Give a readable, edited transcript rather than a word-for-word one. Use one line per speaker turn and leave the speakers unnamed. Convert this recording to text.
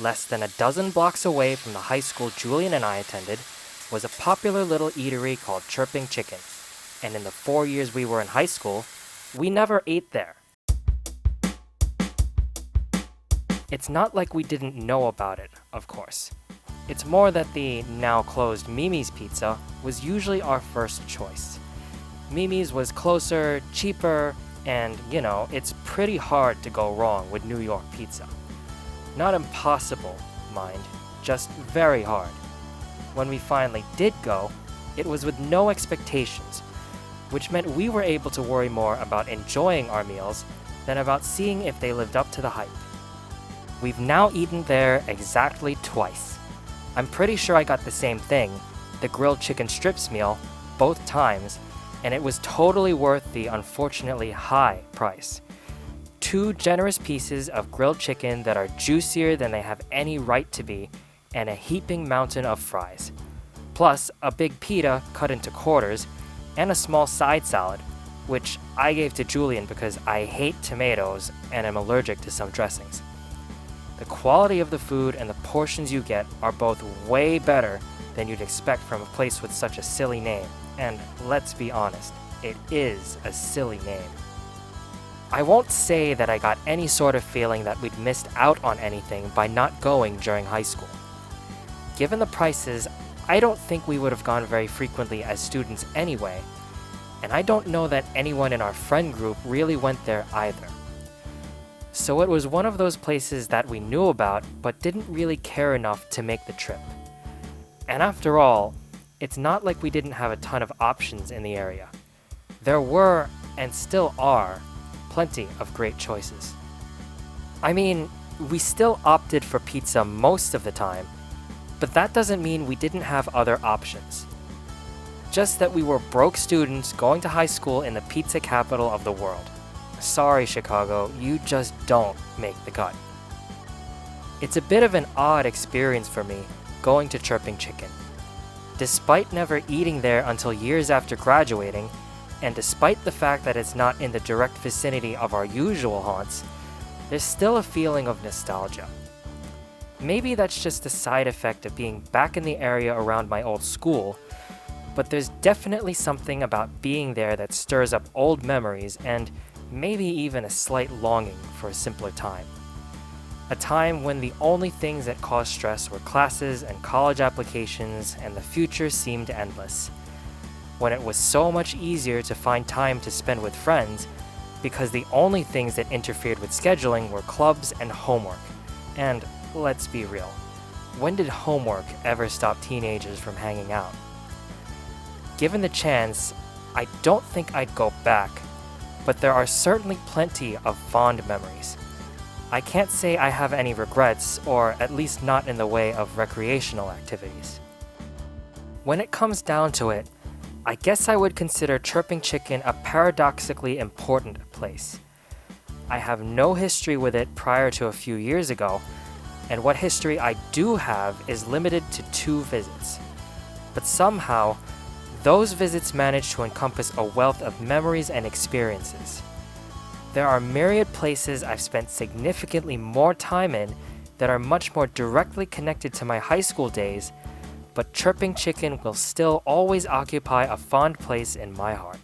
less than a dozen blocks away from the high school Julian and I attended, was a popular little eatery called Chirping Chicken. And in the 4 years we were in high school, we never ate there. It's not like we didn't know about it, of course. It's more that the now closed Mimi's Pizza was usually our first choice. Mimi's was closer, cheaper, and, it's pretty hard to go wrong with New York pizza. Not impossible, mind, just very hard. When we finally did go, it was with no expectations, which meant we were able to worry more about enjoying our meals than about seeing if they lived up to the hype. We've now eaten there exactly twice. I'm pretty sure I got the same thing, the grilled chicken strips meal, both times, and it was totally worth the unfortunately high price. 2 generous pieces of grilled chicken that are juicier than they have any right to be, and a heaping mountain of fries. Plus, a big pita cut into quarters, and a small side salad, which I gave to Julian because I hate tomatoes and am allergic to some dressings. The quality of the food and the portions you get are both way better than you'd expect from a place with such a silly name. And let's be honest, it is a silly name. I won't say that I got any sort of feeling that we'd missed out on anything by not going during high school. Given the prices, I don't think we would have gone very frequently as students anyway, and I don't know that anyone in our friend group really went there either. So it was one of those places that we knew about but didn't really care enough to make the trip. And after all, it's not like we didn't have a ton of options in the area. There were, and still are, plenty of great choices. I mean, we still opted for pizza most of the time, but that doesn't mean we didn't have other options. Just that we were broke students going to high school in the pizza capital of the world. Sorry, Chicago, you just don't make the cut. It's a bit of an odd experience for me, going to Chirping Chicken. Despite never eating there until years after graduating, and despite the fact that it's not in the direct vicinity of our usual haunts, there's still a feeling of nostalgia. Maybe that's just a side effect of being back in the area around my old school, but there's definitely something about being there that stirs up old memories and maybe even a slight longing for a simpler time. A time when the only things that caused stress were classes and college applications, and the future seemed endless. When it was so much easier to find time to spend with friends, because the only things that interfered with scheduling were clubs and homework. And let's be real, when did homework ever stop teenagers from hanging out? Given the chance, I don't think I'd go back, but there are certainly plenty of fond memories. I can't say I have any regrets, or at least not in the way of recreational activities. When it comes down to it, I guess I would consider Chirping Chicken a paradoxically important place. I have no history with it prior to a few years ago, and what history I do have is limited to 2 visits. But somehow, those visits manage to encompass a wealth of memories and experiences. There are myriad places I've spent significantly more time in that are much more directly connected to my high school days, but Chirping Chicken will still always occupy a fond place in my heart.